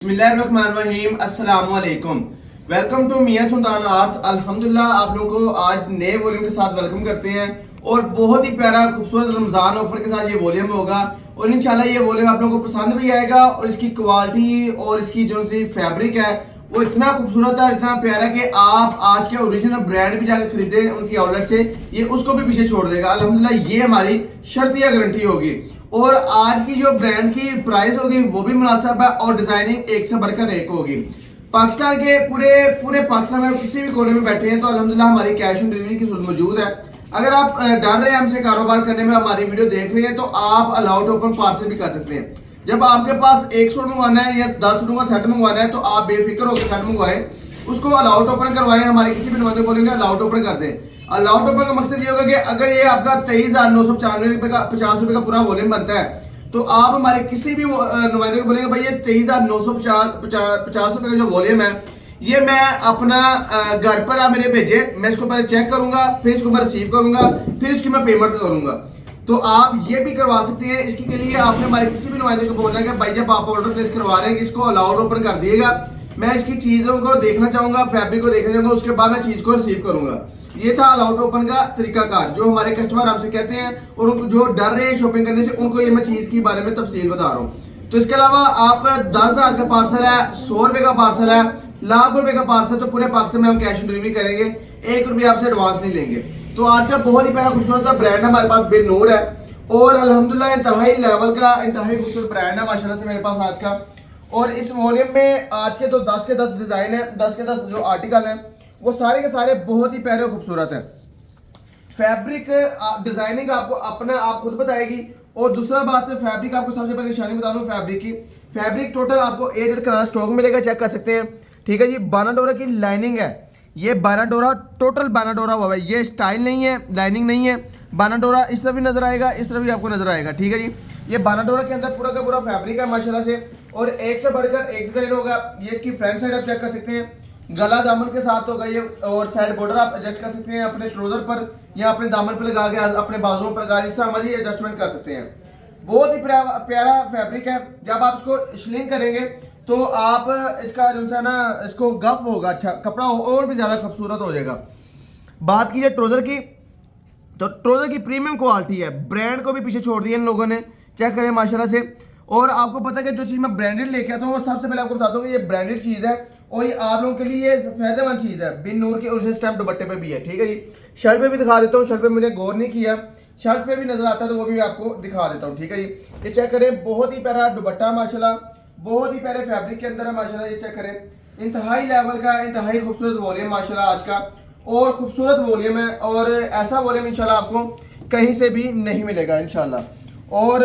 बिस्मिल्लाहिर्रहमानिर्रहीम अस्सलाम वालेकुम। Welcome to Mian Sultan Arts. अल्हम्दुलिल्लाह आप लोगों को आज नए वॉल्यूम के साथ वेलकम करते हैं और बहुत ही प्यारा खूबसूरत रमजान ऑफर के साथ ये वॉल्यूम होगा और इंशाल्लाह ये वॉल्यूम आप लोगों को पसंद भी आएगा और इसकी क्वालिटी और इसकी जो सी फैब्रिक है वो इतना खूबसूरत है, इतना प्यारा कि आप आज के ओरिजिनल ब्रांड भी जाकर खरीदे उनकी आउटलेट से, ये उसको भी पीछे छोड़ देगा। अल्हम्दुलिल्लाह ये हमारी शर्तिया गारंटी होगी और आज की जो ब्रांड की प्राइस होगी वो भी मुनासिब है और डिजाइनिंग एक से बढ़कर एक होगी। पाकिस्तान के पूरे पूरे पाकिस्तान में किसी भी कोने में बैठे हैं तो अल्हम्दुलिल्लाह हमारी कैश ऑन डिलीवरी की सहूलत मौजूद है। अगर आप डर रहे हैं हमसे कारोबार करने में, हमारी वीडियो देख रहे हैं तो आप अलाउड ओपन पार्सल भी कर सकते हैं। जब आपके पास एक सूट मंगवाना है या 10 सूटों का सेट मंगवाना है तो आप बेफिक्र होकर सेट मंगवाएं, उसको अलाउड ओपन करवाएं। हमारे किसी भी नुमाइंदे बोलेंगे अलाउड ओपन कर दें। अलाउड ओपन का मकसद ये होगा कि अगर ये आपका 23,995 रुपए का 50 रुपए का पूरा वॉल्यूम बनता है तो आप हमारे किसी भी नुमाइंदे को बोलेंगे भाई ये 23,950 रुपए का जो वॉल्यूम है ये मैं अपना घर पर आप मेरे भेजे, मैं इसको पहले चेक करूंगा, फिर इसको मैं रिसीव करूंगा, फिर इसकी मैं पेमेंट करूंगा। तो आप ये भी करवा सकते हैं। इसके के लिए आपने हमारे किसी भी नुमाइंदे को बोलना है कि भाई जब आप ऑर्डर प्लेस करवा रहे हैं इसको अलाउड ओपन कर दिएगा, मैं इसकी चीजों को देखना चाहूंगा, फैब्रिक को देखना चाहूंगा, उसके बाद मैं चीज को रिसीव करूंगा। ये था अलाउड ओपन का तरीकाकार जो हमारे कस्टमर हमसे कहते हैं और उनको जो डर रहे हैं शॉपिंग करने से उनको ये मैं चीज के बारे में तफसील बता रहा हूँ। तो इसके अलावा आप 10,000 का पार्सल है, 100 रुपए का पार्सल है, लाख रुपए का पार्सल, तो पूरे पाकिस्तान में हम कैश ऑन डिलीवरी करेंगे, 1 रुपया आपसे एडवांस नहीं लेंगे। तो आज का बहुत ही प्यारा खूबसूरत सा ब्रांड हमारे पास बेनूर है और अल्हम्दुलिल्लाह इंतहाई लेवल का इंतहाई खूबसूरत ब्रांड है माशाल्लाह से मेरे पास आज का। और इस वॉल्यूम में आज के तो 10 के 10 डिजाइन है, 10 के 10 जो आर्टिकल हैं वो सारे के सारे बहुत ही प्यारे और खूबसूरत हैं। फैब्रिक डिजाइनिंग आपको अपना आप खुद बताएगी और दूसरा बात है फैब्रिक आपको सबसे पहले निशानी बता दूं फैब्रिक की। फैब्रिक टोटल आपको A कराना स्टॉक मिलेगा, चेक कर सकते हैं, ठीक है जी। बानाडोरा की लाइनिंग है, ये बानाडोरा टोटल बानाडोरा हुआ है, ये स्टाइल नहीं है, लाइनिंग नहीं है। बानाडोरा इस तरफ भी नजर आएगा, इस तरफ भी आपको नजर आएगा, ठीक है जी। ये बानाडोरा के अंदर पूरा का पूरा फैब्रिक है माशाल्लाह से और एक से बढ़कर एक डिजाइन होगा। ये इसकी फ्रंट साइड आप चेक कर सकते हैं, गला दामन के साथ होगा ये और साइड बॉर्डर आप एडजस्ट कर सकते हैं अपने ट्राउजर पर या अपने दामन पर लगा के अपने बाजुओं पर लगा, इस तरह मर्जी एडजस्टमेंट कर सकते हैं। बहुत ही प्यारा फैब्रिक है। जब आप इसको श्लिंग करेंगे तो आप इसका जो सा ना इसको गफ होगा, अच्छा कपड़ा और भी ज्यादा खूबसूरत हो जाएगा। बात कीजिए ट्राउजर की तो ट्राउजर की प्रीमियम क्वालिटी है, ब्रांड को भी पीछे छोड़ दिया इन लोगों ने, चेक करें माशाल्लाह से। और आपको पता है कि जो चीज़ मैं ब्रांडेड लेके आता हूँ वो सबसे पहले आपको बताता हूँ कि ये ब्रांडेड चीज़ है और ये आप लोगों के लिए फायदेमंद चीज़ है। बेनूर के ओरिजिनल स्टैम्प दुपट्टे पे भी है, ठीक है जी। शर्ट पे भी दिखा देता हूँ, शर्ट पे मैंने गौर नहीं किया, शर्ट पे भी नजर आता है तो वो भी आपको दिखा देता हूँ, ठीक है जी। ये चेक करें, बहुत ही प्यारा दुपट्टा माशाल्लाह, बहुत ही प्यारे फैब्रिक के अंदर है माशाल्लाह। ये चेक करें, इंतहाई लेवल का इंतहाई खूबसूरत वॉल्यूम माशाल्लाह आज का और खूबसूरत वॉल्यूम है और ऐसा वॉल्यूम इंशाल्लाह आपको कहीं से भी नहीं मिलेगा इंशाल्लाह। और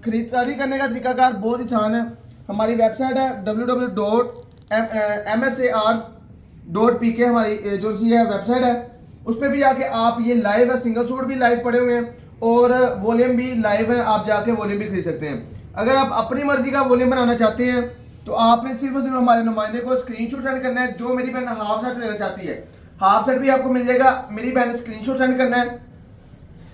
खरीदारी करने का तरीकाकार बहुत ही आसान है। हमारी वेबसाइट है www.msars.pk हमारी जो सी है वेबसाइट है, उस पर भी जाके आप ये लाइव है, सिंगल सूट भी लाइव पड़े हुए हैं और वॉल्यूम भी लाइव है, आप जाके वॉल्यूम भी खरीद सकते हैं। अगर आप अपनी मर्जी का वॉल्यूम बनाना चाहते हैं तो आपने सिर्फ और सिर्फ हमारे नुमाइंदे को स्क्रीनशॉट सेंड करना है। जो मेरी बहन हाफ सेट लेना चाहती है हाफ सेट भी आपको मिल जाएगा। मेरी बहन ने स्क्रीनशॉट सेंड करना है,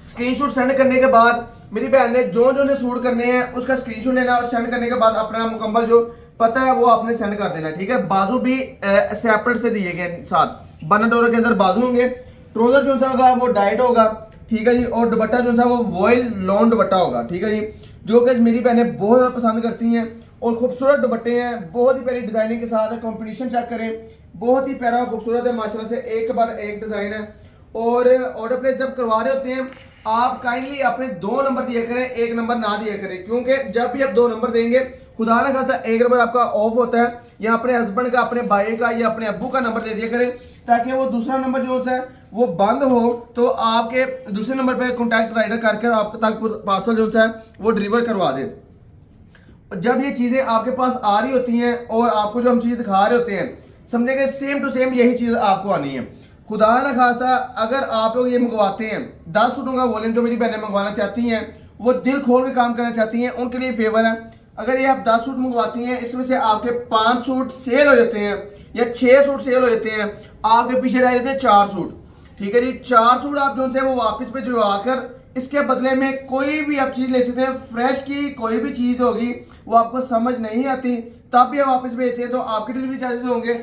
स्क्रीनशॉट सेंड करने के बाद मेरी बहन ने जो जो सूट करने हैं उसका स्क्रीनशॉट लेना और सेंड करने के बाद अपना मुकम्मल जो पता है वो आपने सेंड कर देना, ठीक है। बाजू भी सेपरेट से दिए गए साथ, बानाडोरा के अंदर बाजू होंगे, ट्राउजर जो सा होगा वो डाइट होगा, ठीक है जी। और दुपट्टा जो सा वो वॉयल लॉन दुपट्टा होगा, ठीक है जी, जो कि मेरी बहनें बहुत ज़्यादा पसंद करती हैं और खूबसूरत दुपट्टे हैं, बहुत ही प्यारी डिजाइनिंग के साथ है। कॉम्बिनेशन चेक करें, बहुत ही प्यारा खूबसूरत है माशाल्लाह से, एक बार एक डिजाइन है। और ऑर्डर प्लेस जब करवा रहे होते हैं आप काइंडली अपने 2 नंबर दिया करें, 1 नंबर ना दिया करें, क्योंकि जब भी आप 2 नंबर देंगे खुदा ना खास्ता 1 नंबर आपका ऑफ होता है, या अपने हस्बैंड का, अपने भाई का या अपने अब्बू का नंबर दे दिया करें ताकि वो दूसरा नंबर जो है वो बंद हो तो आपके दूसरे नंबर पे कॉन्टैक्ट राइडर करके आप तक पार्सल जो है वो डिलीवर करवा दे। जब ये चीजें आपके पास आ रही होती हैं और आपको जो हम चीज दिखा रहे होते हैं समझेंगे सेम टू सेम यही चीज आपको आनी है। खुदा ना खास्ता अगर आप लोग ये मंगवाते हैं 10 सूटों का वॉल्यूम जो मेरी बहनें मंगवाना चाहती हैं, वो दिल खोल के काम करना चाहती हैं, उनके लिए फेवर है। अगर ये आप 10 सूट मंगवाती हैं इसमें से आपके 5 सूट सेल हो जाते हैं या 6 सूट सेल हो जाते हैं, आपके पीछे रह जाते हैं 4 सूट, ठीक है जी। 4 सूट आप जो से वो वापस पे जो आकर इसके बदले में कोई भी आप चीज ले सकते हैं। फ्रेश की कोई भी चीज होगी वो आपको समझ नहीं आती तब भी आप वापस भेजते हैं तो आपके डिलीवरी चार्जेस होंगे।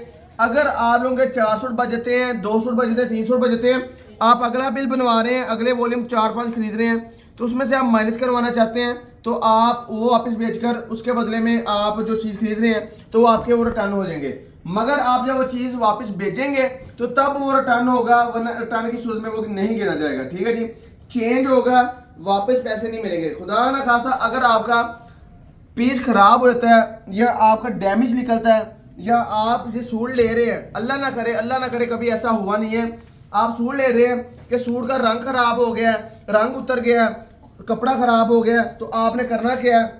अगर आप लोगों के 400 बचते हैं, 200 बचते हैं, 300 बचते हैं, आप अगला बिल बनवा रहे हैं, अगले वॉल्यूम 4-5 खरीद रहे हैं, तो उसमें से आप माइनस करवाना चाहते हैं, तो आप वो वापस बेचकर उसके बदले में आप जो चीज़ खरीद रहे हैं तो वो आपके वो रिटर्न हो जाएंगे। मगर आप जब वो चीज़ वापस भेजेंगे तो तब वो रिटर्न होगा, वरना रिटर्न की सूरत में वो नहीं गिना जाएगा। ठीक है जी, चेंज होगा, वापस पैसे नहीं मिलेंगे। खुदा ना खासा अगर आपका पीस खराब हो जाता है या आपका डैमेज निकलता है या आप ये सूट ले रहे हैं, अल्लाह ना करे कभी ऐसा हुआ नहीं है, आप सूट ले रहे हैं कि सूट का रंग खराब हो गया है, रंग उतर गया है, कपड़ा खराब हो गया, तो आपने करना क्या है,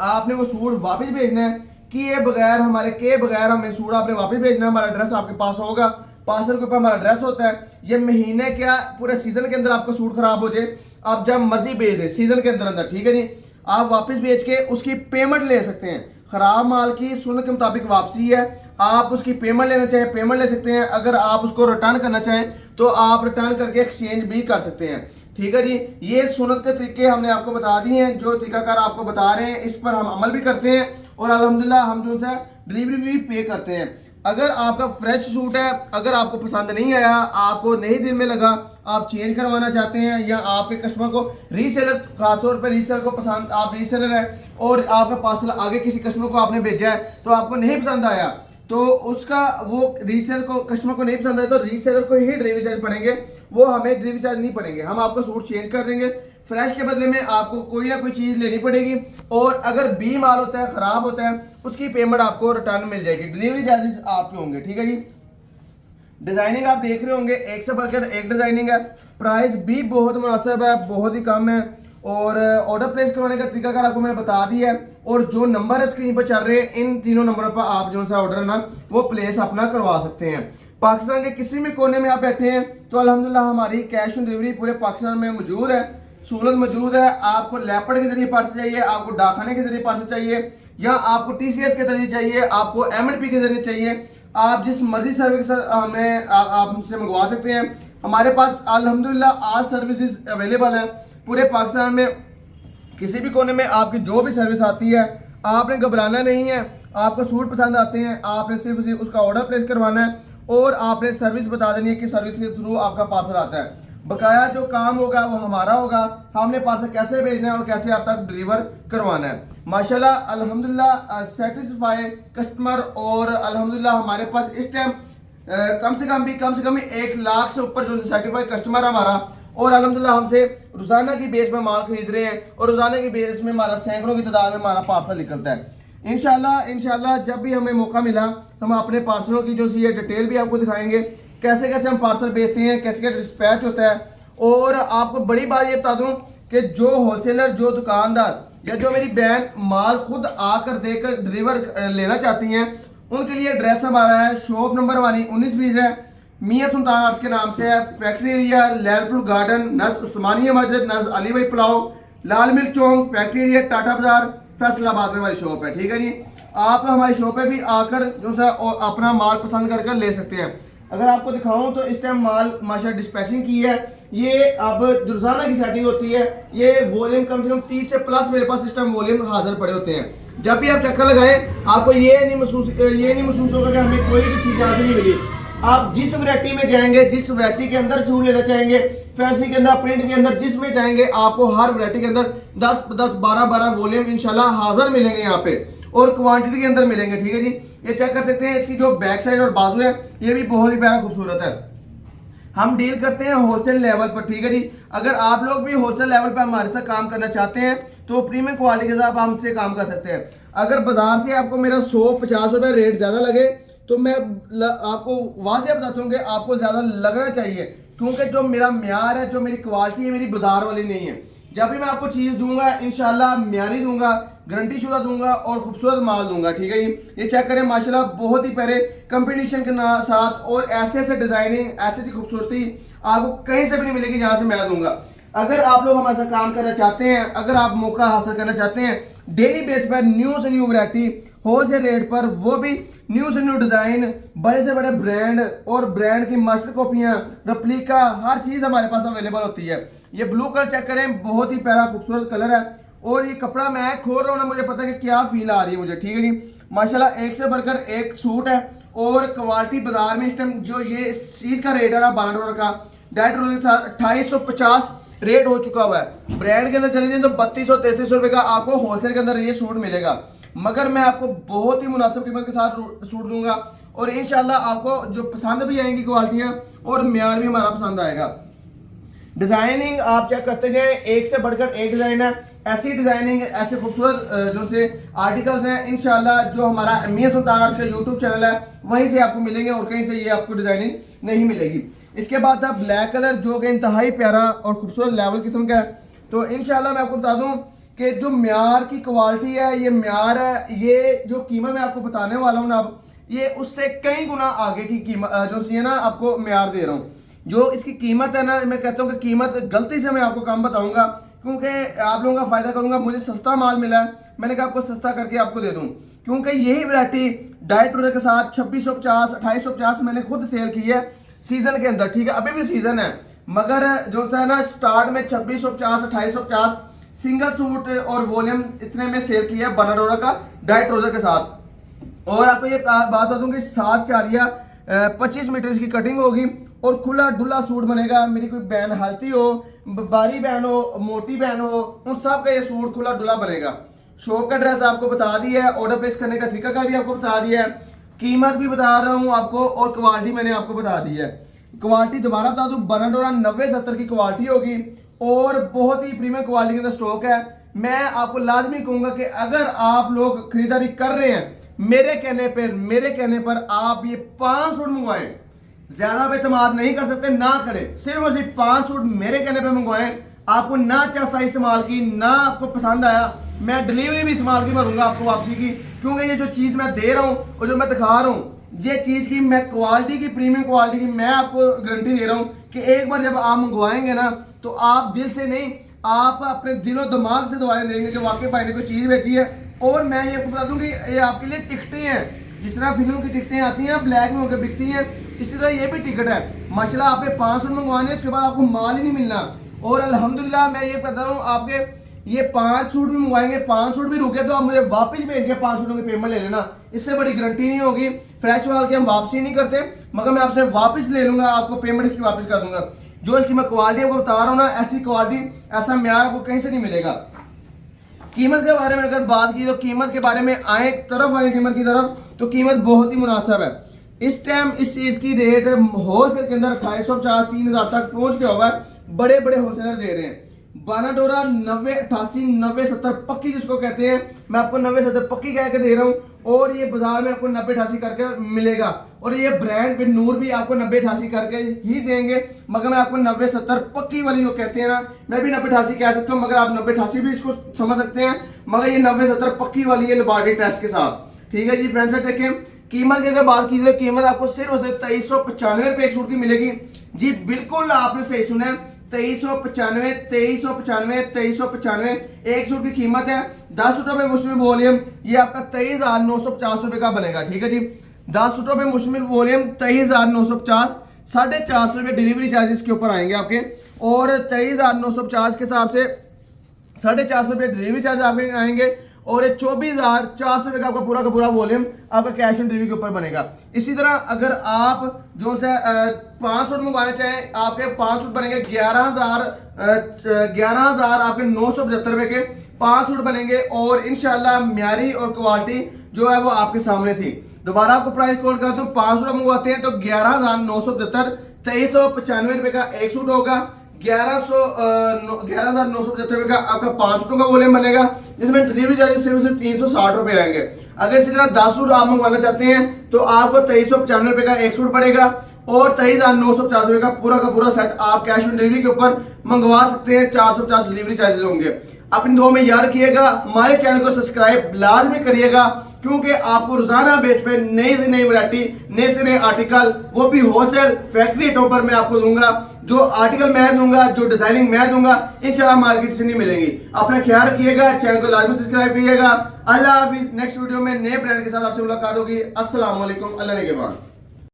आपने वो सूट वापस भेजना है कि ये बगैर हमारे के बगैर हमें सूट आपने वापस भेजना है। हमारा एड्रेस आपके पास होगा, पार्सल के ऊपर हमारा एड्रेस होता है। ये महीने क्या पूरे सीजन के अंदर आपका सूट खराब हो जाए, आप जब मर्जी भेज दें सीजन के अंदर अंदर, ठीक है जी, आप वापस भेज के उसकी पेमेंट ले सकते हैं। खराब माल की सुन्नत के मुताबिक वापसी है, आप उसकी पेमेंट लेना चाहें पेमेंट ले सकते हैं, अगर आप उसको रिटर्न करना चाहें तो आप रिटर्न करके एक्सचेंज भी कर सकते हैं। ठीक है जी, ये सुन्नत के तरीके हमने आपको बता दिए हैं, जो तरीकाकार आपको बता रहे हैं इस पर हम अमल भी करते हैं और अल्हम्दुलिल्लाह हम जो है डिलीवरी भी पे करते हैं। अगर आपका फ्रेश सूट है, अगर आपको पसंद नहीं आया, आपको नहीं दिल में लगा, आप चेंज करवाना चाहते हैं या आपके कस्टमर को रीसेलर, खासतौर पर रीसेलर को पसंद, आप रीसेलर है और आपका पार्सल आगे किसी कस्टमर को आपने भेजा है तो आपको नहीं पसंद आया, तो उसका वो रीसेलर को, कस्टमर को नहीं पसंद आया तो रीसेलर को ही डिलीवरी चार्ज पड़ेंगे, वो हमें डिलीवरी चार्ज नहीं पड़ेंगे। हम आपका सूट चेंज कर देंगे, फ्रेश के बदले में आपको कोई ना कोई चीज़ लेनी पड़ेगी और अगर बी माल होता है, ख़राब होता है, उसकी पेमेंट आपको रिटर्न मिल जाएगी, डिलीवरी चार्जेस आपके होंगे। ठीक है जी, डिज़ाइनिंग आप देख रहे होंगे एक से बढ़कर एक डिज़ाइनिंग है, प्राइस भी बहुत मुनासिब है, बहुत ही कम है और ऑर्डर प्लेस करवाने का तरीका अगर आपको मैंने बता दिया है और जो नंबर है स्क्रीन पर चल रहे हैं इन तीनों नंबर पर आप जो सा ऑर्डर है ना वो प्लेस अपना करवा सकते हैं। पाकिस्तान के किसी भी कोने में आप बैठे हैं तो अल्हम्दुलिल्लाह हमारी कैश ऑन डिलीवरी पूरे पाकिस्तान में मौजूद है, सहूलत मौजूद है। आपको लैपड के जरिए पार्सल चाहिए, आपको डाकखाने के जरिए पार्सल चाहिए या आपको TCS के जरिए चाहिए, आपको MNP के जरिए चाहिए, आप जिस मर्जी सर्विस हमें आप हमसे मंगवा सकते हैं। हमारे पास अल्हम्दुलिल्लाह आज सर्विसेज अवेलेबल है पूरे पाकिस्तान में, किसी भी कोने में आपकी जो भी सर्विस आती है आपने घबराना नहीं है। आपको सूट पसंद आते हैं, आपने सिर्फ उसका ऑर्डर प्लेस करवाना है और आपने सर्विस बता देनी है कि सर्विस के थ्रू आपका पार्सल आता है। बकाया जो काम होगा वो हमारा होगा, हमने पार्सल कैसे भेजना है और कैसे आप तक डिलीवर करवाना है। माशाल्लाह अल्हम्दुलिल्लाह सेटिस्फाइड कस्टमर और अल्हम्दुलिल्लाह हमारे पास इस टाइम कम से कम 1 लाख से ऊपर जो सर्टिफाइड कस्टमर हमारा और अल्हम्दुलिल्लाह हमसे रोजाना की बेस में माल खरीद रहे हैं और रोजाना की बेस में हमारा सैकड़ों की तादाद में हमारा पार्सल निकलता है। इंशाल्लाह जब भी हमें मौका मिला हम अपने पार्सलों की जो सी डिटेल भी आपको दिखाएंगे, कैसे कैसे हम पार्सल भेजते हैं, कैसे कैसे डिस्पैच होता है। और आपको बड़ी बात ये बता दूं कि जो होलसेलर, जो दुकानदार या जो मेरी बहन माल खुद आकर देकर डिलीवर लेना चाहती हैं उनके लिए एड्रेस हमारा है, शॉप नंबर हमारी 1920 है, मियां सुल्तान आर्ट्स के नाम से है, फैक्ट्री एरिया लैलपुर गार्डन, नज़ उस्मानिया मस्जिद, नज़ अली भाई पुलाव, लाल मिल चौक, फैक्ट्री एरिया टाटा बाजार, फैसलाबाद में हमारी शॉप है। ठीक है जी, आप हमारी शॉप पे भी आकर जो सा अपना माल पसंद कर ले सकते हैं। अगर आपको दिखाऊं तो इस टाइम माल माशाल्लाह डिस्पैचिंग की है, ये अब रोजाना की सेटिंग होती है, ये वॉल्यूम कम से कम 30 से प्लस मेरे पास इस टाइम वॉल्यूम हाजिर पड़े होते हैं। जब भी आप चक्कर लगाएं आपको ये नहीं महसूस होगा कि हमें कोई भी चीज़ यहाँ से नहीं मिली। आप जिस वैरायटी में जाएंगे, जिस वैरायटी के अंदर सूट लेना चाहेंगे, फैंसी के अंदर, प्रिंट के अंदर, जिसमें चाहेंगे आपको हर वैरायटी के अंदर 10 12 वॉल्यूम इंशाल्लाह हाजिर मिलेंगे यहाँ पे और क्वांटिटी के अंदर मिलेंगे। ठीक है जी, ये चेक कर सकते हैं, इसकी जो बैक साइड और बाजू है ये भी बहुत ही प्यारा खूबसूरत है। हम डील करते हैं होलसेल लेवल पर। ठीक है जी, अगर आप लोग भी होलसेल लेवल पर हमारे साथ काम करना चाहते हैं तो प्रीमियम क्वालिटी के साथ हमसे काम कर सकते हैं। अगर बाजार से आपको मेरा 150 रुपये रेट ज़्यादा लगे तो मैं आपको वाज़ेह बताता हूँ कि आपको ज़्यादा लगना चाहिए, क्योंकि जो मेरा म्यार है, जो मेरी क्वालिटी है, मेरी बाजार वाली नहीं है। जब भी मैं आपको चीज़ दूंगा इंशाल्लाह म्यारी दूंगा, गारंटी शुदा दूंगा और खूबसूरत माल दूंगा। ठीक है जी, ये चेक करें माशाल्लाह बहुत ही प्यारे कंपटीशन के साथ और ऐसे डिजाइनिंग, ऐसी खूबसूरती आपको कहीं से भी नहीं मिलेगी जहाँ से मैं दूंगा। अगर आप लोग हमारे साथ काम करना चाहते हैं, अगर आप मौका हासिल करना चाहते हैं डेली बेस पर न्यू से न्यू वैरायटी होलसेल रेट पर, वो भी न्यू से न्यू डिजाइन, बड़े से बड़े ब्रांड और ब्रांड की मास्टर कॉपियां, रेप्लिका, हर चीज हमारे पास अवेलेबल होती है। ये ब्लू कलर चेक करें, बहुत ही प्यारा खूबसूरत कलर है और ये कपड़ा मैं खोल रहा हूँ ना, मुझे पता है कि क्या फील आ रही है मुझे। ठीक है जी, माशाल्लाह एक से बढ़कर एक सूट है। और क्वालिटी बाजार में इस टाइम जो ये इस चीज़ का रेट है ना $12 का, डाइट रोल के साथ 2850 रेट हो चुका हुआ है। ब्रांड के अंदर चले जाए तो 3200-3300 रुपये का आपको होलसेल के अंदर ये सूट मिलेगा, मगर मैं आपको बहुत ही मुनासिब कीमत के साथ सूट दूंगा। और इंशाल्लाह आपको जो पसंद भी आएंगी क्वालिटियाँ और म्यार भी हमारा पसंद आएगा। डिजाइनिंग आप चेक करते जाए, एक से बढ़कर एक डिजाइन है। ऐसी डिजाइनिंग, ऐसे खूबसूरत जो से आर्टिकल्स हैं इंशाल्लाह जो हमारा मियां सुल्तान आर्ट्स का यूट्यूब चैनल है वहीं से आपको मिलेंगे और कहीं से ये आपको डिजाइनिंग नहीं मिलेगी। इसके बाद था ब्लैक कलर जो कि इंतहाई प्यारा और खूबसूरत लेवल किस्म का है। तो इंशाल्लाह मैं आपको बता दूं कि जो म्यार की क्वालिटी है, ये म्यार है, ये जो कीमत मैं आपको बताने वाला हूँ ना, अब ये उससे कई गुना आगे की कीमत जो सी है ना आपको म्यार दे रहा हूँ। जो इसकी कीमत है ना, मैं कहता हूँ कि कीमत गलती से मैं आपको कम बताऊंगा क्योंकि आप लोगों का फायदा करूंगा। मुझे सस्ता माल मिला है, मैंने कहा आपको सस्ता करके आपको दे दूं, क्योंकि यही वैरायटी डाइट रोलर के साथ 2650 2850 मैंने खुद सेल की है सीजन के अंदर। ठीक है, अभी भी सीजन है, मगर जो सा है ना स्टार्ट में 2650 2850 सिंगल सूट और वॉल्यूम इतने में सेल किया है बनाडोरा का डाइट रोलर के साथ। और आपको ये बात बता दूं कि 7 चारिया 25 मीटर इसकी कटिंग होगी और खुला डुला सूट बनेगा। मेरी कोई बहन हल्ती हो, बारी बहन हो, मोटी बहन हो, उन सब का ये सूट खुला डुला बनेगा। शॉप का एड्रेस आपको बता दिया है, ऑर्डर प्लेस करने का तरीका का भी आपको बता दिया है, कीमत भी बता रहा हूँ आपको और क्वालिटी मैंने आपको बता दी है। क्वालिटी दोबारा बता दूँ, बनाडोरा 90-70 की क्वालिटी होगी और बहुत ही प्रीमियम क्वालिटी के अंदर स्टॉक है। मैं आपको लाजमी कहूँगा कि अगर आप लोग खरीदारी कर रहे हैं मेरे कहने पर आप ये 5 सूट मंगवाएं। ज्यादा पे इत्मीनाद नहीं कर सकते, ना करें, सिर्फ और सिर्फ 5 सूट मेरे कहने पे मंगवाएं। आपको ना अच्छा साइज इस्तेमाल की, ना आपको पसंद आया, मैं डिलीवरी भी इस्तेमाल की मारूंगा आपको वापसी की, क्योंकि ये जो चीज़ मैं दे रहा हूँ और जो मैं दिखा रहा हूँ ये चीज़ की मैं क्वालिटी की, प्रीमियम क्वालिटी की मैं आपको गारंटी दे रहा हूँ कि एक बार जब आप मंगवाएंगे ना तो आप दिल से नहीं, आप अपने दिलो दिमाग से दुआएं देंगे कि वाकई भाई ने कोई चीज़ बेची है। और मैं ये बता दूँ कि ये आपके लिए टिकटें हैं, जिस तरह फिल्म की टिकटें आती हैं ना ब्लैक में होकर बिकती हैं, इसी तरह ये भी टिकट है। माशाल्लाह आपने 5 सूट मंगवाने, उसके बाद आपको माल ही नहीं मिलना। और अल्हम्दुलिल्लाह मैं ये कहता हूँ आपके ये 5 सूट भी मंगवाएंगे, 5 सूट भी रुके तो आप मुझे वापस भेज के 5 सूटों की पेमेंट ले लेना, इससे बड़ी गारंटी नहीं होगी। फ्रेश माल की हम वापसी नहीं करते, मगर मैं आपसे वापस ले लूंगा, आपको पेमेंट इसकी वापस कर दूंगा। जो इसकी मैं क्वालिटी आपको बता रहा हूँ ना, ऐसी क्वालिटी, ऐसा म्यार आपको कहीं से नहीं मिलेगा। कीमत के बारे में अगर बात की तो कीमत के बारे में आए कीमत की तरफ, तो कीमत बहुत ही मुनासिब है। इस टाइम इस चीज़ की रेट होलसेल के अंदर 2850 3000 तक पहुंच गया हुआ है। बड़े बड़े होलसेलर दे रहे हैं। बनाडोरा 90 88 90 70 पक्की जिसको कहते हैं, मैं आपको 90 70 पक्की कह के दे रहा हूँ। और ये बाजार में आपको 90 88 करके मिलेगा। और ये ब्रांड बिन नूर भी आपको 90 88 करके ही देंगे, मगर मैं आपको 90 70 पक्की वाली जो कहते हैं ना, मैं भी 90 88 कह सकता हूँ, मगर आप 90 88 भी इसको समझ सकते हैं, मगर ये 90 70 पक्की वाली है लेबॉर्टरी टेस्ट के साथ। ठीक है जी फ्रेंड्स, देखें कीमत की अगर बात की जाए, कीमत आपको सिर्फ और सिर्फ 2395 रुपये एक सूट की मिलेगी। जी बिल्कुल आपने सही सुना है, 2395 एक सूट की कीमत है। 10 सूटों पे मुश्तमिल वॉल्यूम ये आपका 23,950 रुपये का बनेगा। ठीक है जी, 10 सूटों पे मुश्तमिल वॉल्यूम 23,950, 450 रुपये डिलीवरी चार्जेस के ऊपर आएंगे आपके, और 23,950 के हिसाब से 450 रुपये डिलीवरी चार्ज आपके आएंगे, और 24,400 रुपये का आपका पूरा का पूरा वॉल्यूम आपका कैश ऑन डिलीवरी के ऊपर बनेगा। इसी तरह अगर आप जो से 5 सूट मंगवाना चाहें, आपके 5 सूट बनेंगे 11,000 आपके 975 रुपये के 5 सूट बनेंगे। और इंशाल्लाह म्यारी और क्वालिटी जो है वो आपके सामने थी। दोबारा आपको प्राइस कोड कर दूं, 5 सूट मंगवाते हैं तो 11,975 2395 रुपये का एक सूट होगा। 11,975 रुपये का आपका 5 सूटों का वॉल्यूम बनेगा, जिसमें डिलीवरी चार्जेस सिर्फ 360 रुपये आएंगे। अगर इसी तरह 10 सूट आप मंगवाना चाहते हैं तो आपको 2395 रुपये का एक सूट पड़ेगा, और 23,950 रुपये का पूरा सेट आप कैश ऑन डिलीवरी के ऊपर मंगवा सकते हैं। 450 डिलीवरी चार्जेस होंगे। अपनी दो में याद रखिएगा, हमारे चैनल को सब्सक्राइब लाजमी करिएगा, क्योंकि आपको रोजाना बेस पे नई से नई वैरायटी, नए से नए आर्टिकल, वो भी होलसेल फैक्ट्री रेटों पर मैं आपको दूंगा। जो आर्टिकल मैं दूंगा, जो डिजाइनिंग मैं दूंगा, इंशाल्लाह मार्केट से नहीं मिलेंगी। अपना ख्याल रखिएगा, चैनल को लाजमी सब्सक्राइब करिएगा। अल्लाह हाफिज। नेक्स्ट वीडियो में नए ब्रांड के साथ आपसे मुलाकात होगी। अस्सलाम वालेकुम। अल्लाह ने के बाद।